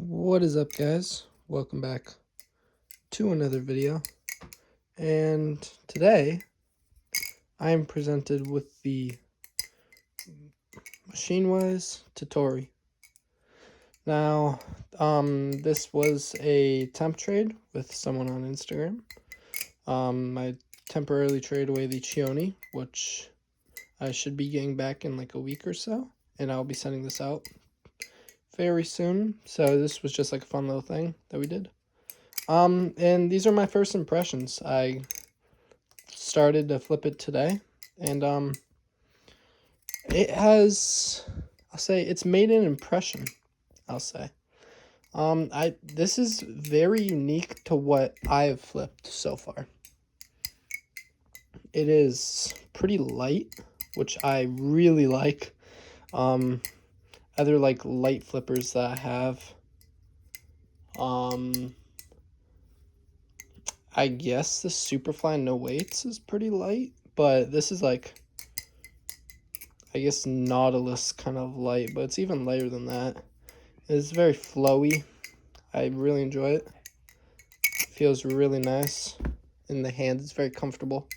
What is up, guys? Welcome back to another video. And today I am presented with the Machine-Wise Tottori. Now, this was a temp trade with someone on Instagram. I temporarily traded away the Chioni, which I should be getting back in like a week or so, and I'll be sending this out very soon. So this was just like a fun little thing that we did. And these are my first impressions. I started to flip it today, and it has, I'll say, it's made an impression, I'll say. This is very unique to what I've flipped so far. It is pretty light, which I really like. Other like light flippers that I have, I guess the Superfly No Weights is pretty light, but this is like, I guess Nautilus kind of light, but it's even lighter than that. It's very flowy. I really enjoy it. It feels really nice in the hand. It's very comfortable.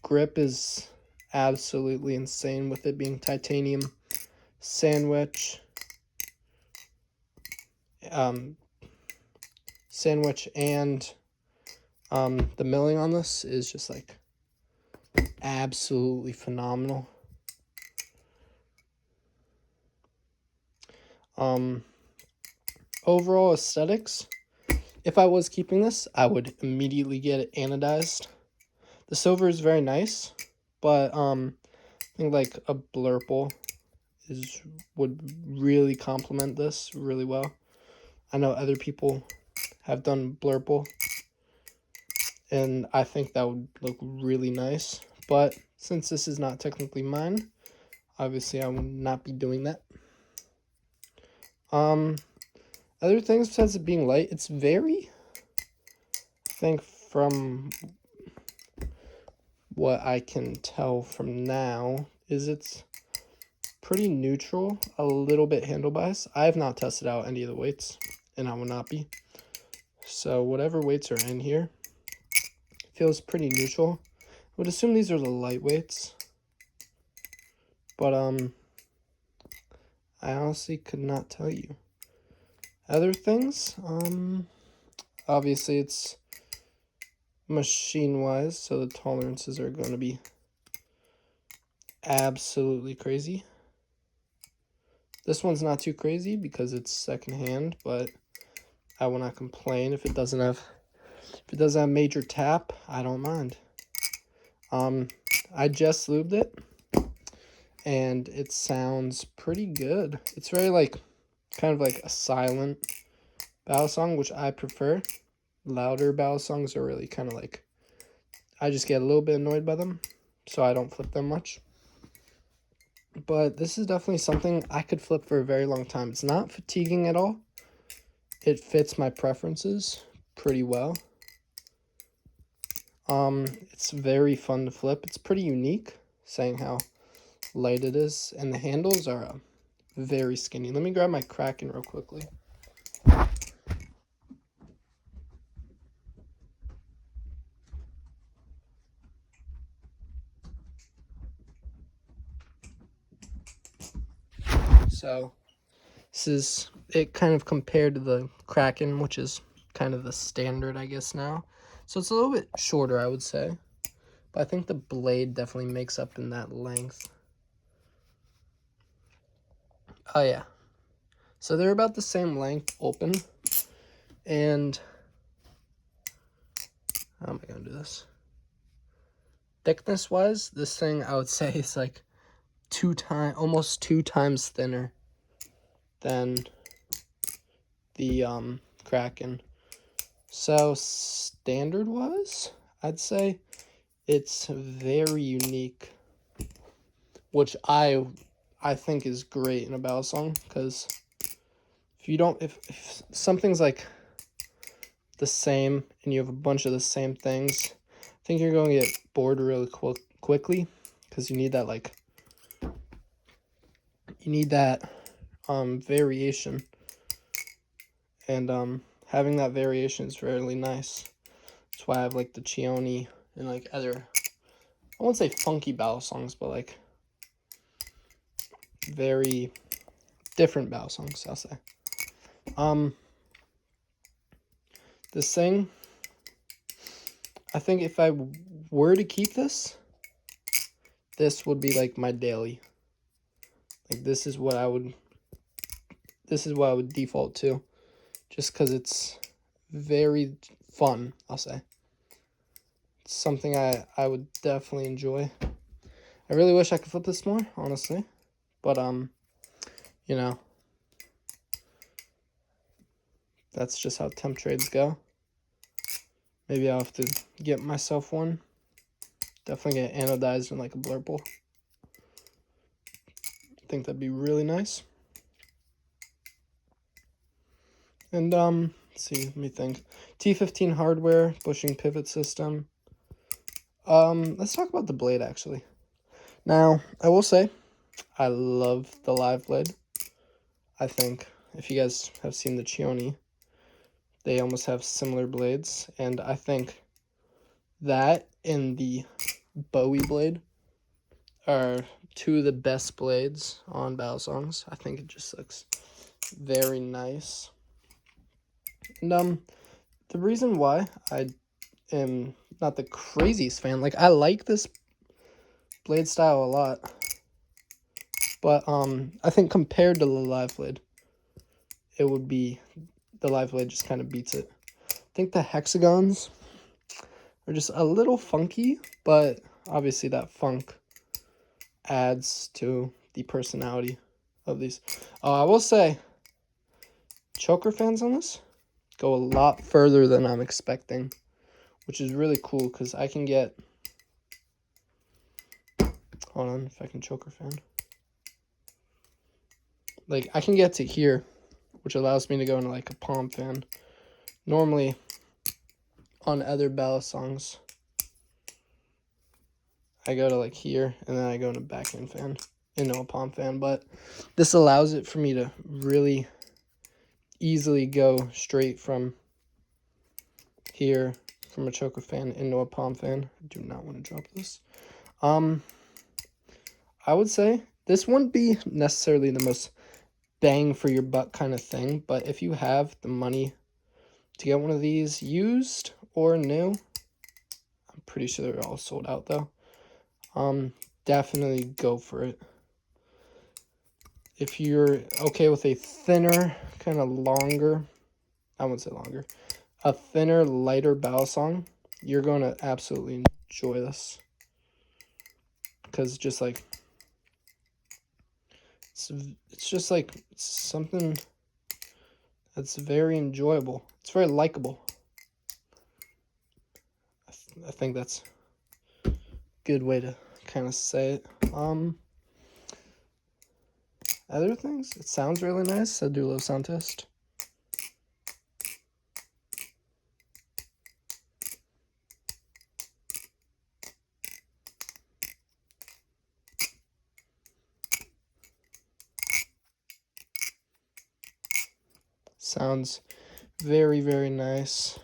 Grip is absolutely insane with it being titanium sandwich. Sandwich and the milling on this is just like absolutely phenomenal. Overall aesthetics, if I was keeping this, I would immediately get it anodized. The silver is very nice, but I think like a blurple would really complement this really well. I know other people have done blurple, and I think that would look really nice. But since this is not technically mine, obviously I will not be doing that. Other things besides it being light, it's very, I think from what I can tell from now, is it's pretty neutral, a little bit handle bias. I have not tested out any of the weights, and I will not be. So whatever weights are in here, feels pretty neutral. I would assume these are the light weights, but I honestly could not tell you. Other things, obviously it's Machine-Wise, so the tolerances are going to be absolutely crazy. This one's not too crazy because it's secondhand, but I will not complain if it doesn't have major tap. I don't mind. I just lubed it, and it sounds pretty good. It's very like kind of like a silent battle song, which I prefer. Louder battle songs are really kind of like, I just get a little bit annoyed by them, so I don't flip them much. But this is definitely something I could flip for a very long time. It's not fatiguing at all. It fits my preferences pretty well. It's very fun to flip. It's pretty unique, saying how light it is, and the handles are very skinny. Let me grab my Kraken real quickly. So this is it kind of compared to the Kraken, which is kind of the standard, I guess, now. So it's a little bit shorter, I would say. But I think the blade definitely makes up in that length. Oh, yeah. So they're about the same length open. And how am I going to do this? Thickness-wise, this thing, I would say, is like almost two times thinner than the Kraken. So standard-wise, I'd say it's very unique, which I think is great in a battle song, because if something's like the same and you have a bunch of the same things, I think you're going to get bored really quickly, because you need that variation. and having that variation is really nice. That's why I have like the Chioni and like other, I won't say funky battle songs, but like very different battle songs, I'll say. This thing, I think if I were to keep this would be like my daily. Like this is what I would default to, just because it's very fun, I'll say. It's something I would definitely enjoy. I really wish I could flip this more, honestly. But, you know, that's just how temp trades go. Maybe I'll have to get myself one. Definitely get anodized in like a blurple. I think that'd be really nice. And, let's see, let me think. T15 hardware, bushing pivot system. Let's talk about the blade, actually. Now, I will say, I love the live blade. I think if you guys have seen the Chioni, they almost have similar blades, and I think that and the Bowie blade are two of the best blades on battle songs. I think it just looks very nice. And the reason why I am not the craziest fan, like I like this blade style a lot, but I think compared to the live blade, it would be the live blade just kind of beats it. I think the hexagons are just a little funky, but obviously that funk adds to the personality of these. I will say, choker fans on this go a lot further than I'm expecting, which is really cool because I can get, hold on, if I can choker fan. Like, I can get to here, which allows me to go into like a palm fan. Normally, on other ballad songs, I go to like here, and then I go into backhand fan, into a palm fan. But this allows it for me to really easily go straight from here, from a choker fan into a palm fan. I do not want to drop this. I would say this wouldn't be necessarily the most bang for your buck kind of thing, but if you have the money to get one of these used or new, I'm pretty sure they're all sold out though. Definitely go for it. If you're okay with a thinner, kind of longer, I wouldn't say longer, a thinner, lighter battle song, you're going to absolutely enjoy this. Because just like, it's just like something that's very enjoyable. It's very likable. I think that's a good way to kind of say it. Other things, it sounds really nice. I'll do a little sound test. Sounds very, very nice.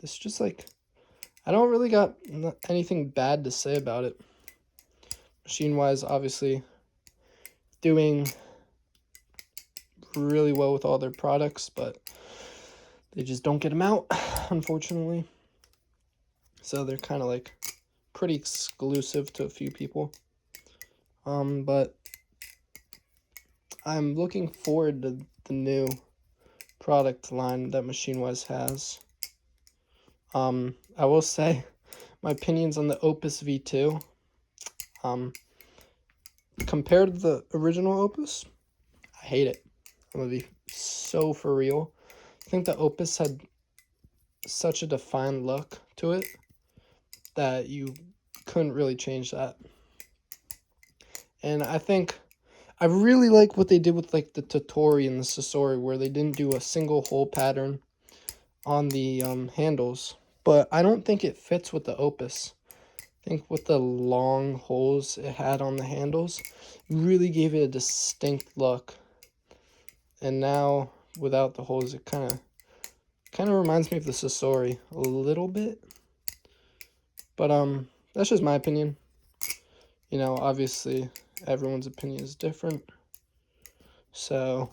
This just like, I don't really got anything bad to say about it. Machine-wise, obviously, doing really well with all their products, but they just don't get them out, unfortunately. So they're kind of like pretty exclusive to a few people. But I'm looking forward to the new product line that Machine-wise has. I will say my opinions on the Opus V2. Compared to the original Opus, I hate it. I'm gonna be so for real. I think the Opus had such a defined look to it that you couldn't really change that. And I think I really like what they did with like the Tottori and the Sasori, where they didn't do a single hole pattern on the handles. But I don't think it fits with the Opus. I think with the long holes it had on the handles, it really gave it a distinct look. And now without the holes, it kind of reminds me of the Tottori a little bit. But that's just my opinion. You know, obviously everyone's opinion is different. So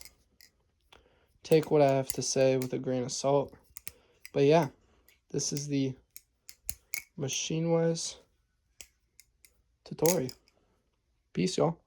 take what I have to say with a grain of salt. But yeah, this is the Machine Wise Tottori. Peace, y'all.